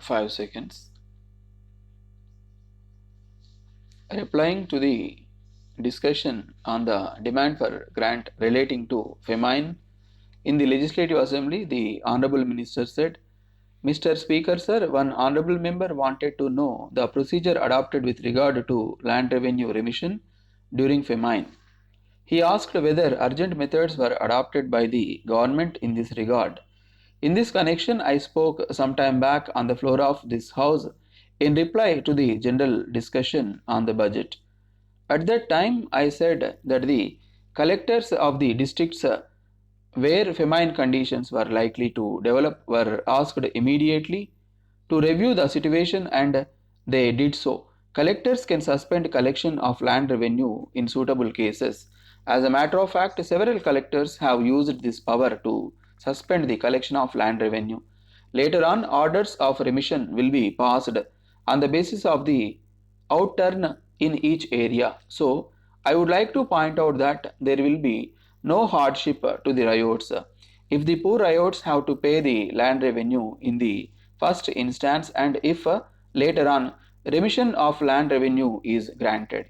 5 seconds. Replying to the discussion on the demand for grant relating to famine in the Legislative Assembly, the Honorable Minister said, Mr. Speaker, sir, one Honorable Member wanted to know the procedure adopted with regard to land revenue remission during famine. He asked whether urgent methods were adopted by the government in this regard. In this connection, I spoke some time back on the floor of this House in reply to the general discussion on the budget. At that time, I said that the collectors of the districts where famine conditions were likely to develop were asked immediately to review the situation, and they did so. Collectors can suspend collection of land revenue in suitable cases. As a matter of fact, several collectors have used this power to suspend the collection of land revenue. Later on, orders of remission will be passed on the basis of the outturn in each area. So, I would like to point out that there will be no hardship to the ryots. If the poor ryots have to pay the land revenue in the first instance, and if later on remission of land revenue is granted,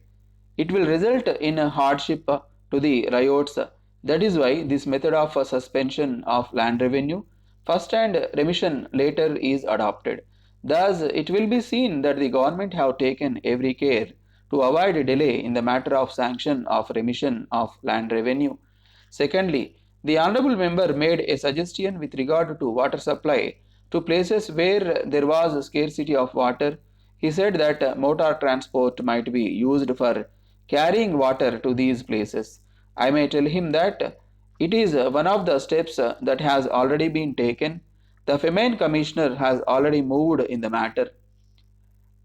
it will result in a hardship to the ryots. That is why this method of suspension of land revenue first and remission later is adopted. Thus, it will be seen that the government have taken every care to avoid delay in the matter of sanction of remission of land revenue. Secondly, the honorable member made a suggestion with regard to water supply to places where there was scarcity of water. He said that motor transport might be used for carrying water to these places. I may tell him that it is one of the steps that has already been taken. The Famine Commissioner has already moved in the matter.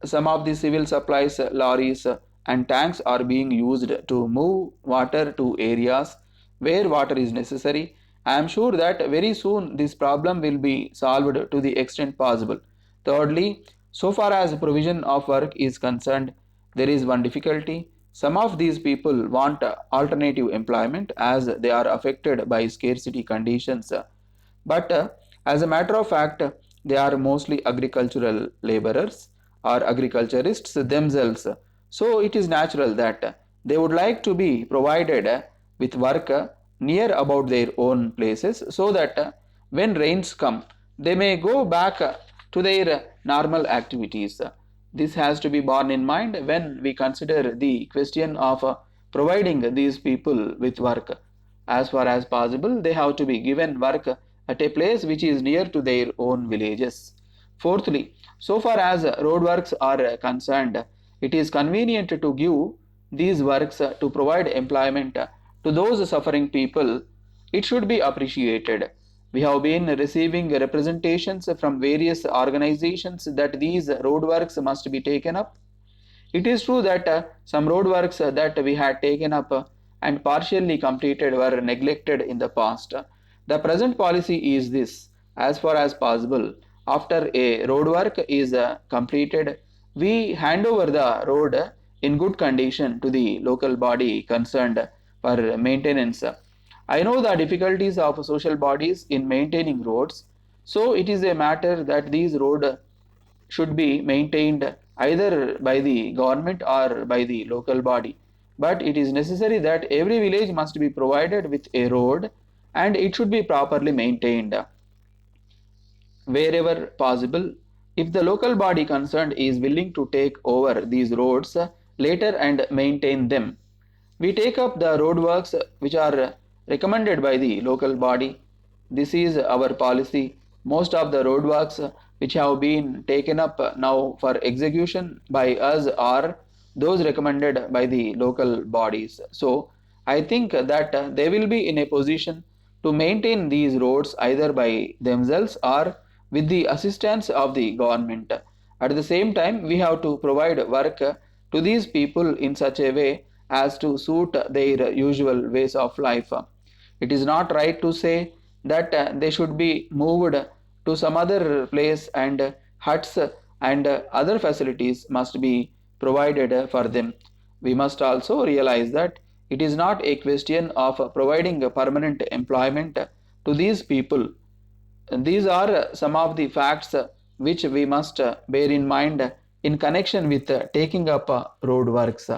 Some of the civil supplies lorries and tanks are being used to move water to areas where water is necessary. I am sure that very soon this problem will be solved to the extent possible. Thirdly, so far as provision of work is concerned, there is one difficulty. Some of these people want alternative employment as they are affected by scarcity conditions. But as a matter of fact, they are mostly agricultural laborers or agriculturists themselves. So it is natural that they would like to be provided with work near about their own places, so that when rains come, they may go back to their normal activities. This has to be borne in mind when we consider the question of providing these people with work. As far as possible, they have to be given work at a place which is near to their own villages. Fourthly, so far as roadworks are concerned, it is convenient to give these works to provide employment to those suffering people. It should be appreciated. We have been receiving representations from various organizations that these roadworks must be taken up. It is true that some roadworks that we had taken up and partially completed were neglected in the past. The present policy is this: as far as possible, after a roadwork is completed, we hand over the road in good condition to the local body concerned for maintenance. I know the difficulties of social bodies in maintaining roads, so it is a matter that these roads should be maintained either by the government or by the local body. But it is necessary that every village must be provided with a road, and it should be properly maintained wherever possible. If the local body concerned is willing to take over these roads later and maintain them, we take up the roadworks which are recommended by the local body. This is our policy. Most of the roadworks which have been taken up now for execution by us are those recommended by the local bodies. So I think that they will be in a position to maintain these roads either by themselves or with the assistance of the government. At the same time, we have to provide work to these people in such a way as to suit their usual ways of life. It is not right to say that they should be moved to some other place, and huts and other facilities must be provided for them. We must also realize that it is not a question of providing permanent employment to these people. These are some of the facts which we must bear in mind in connection with taking up road works.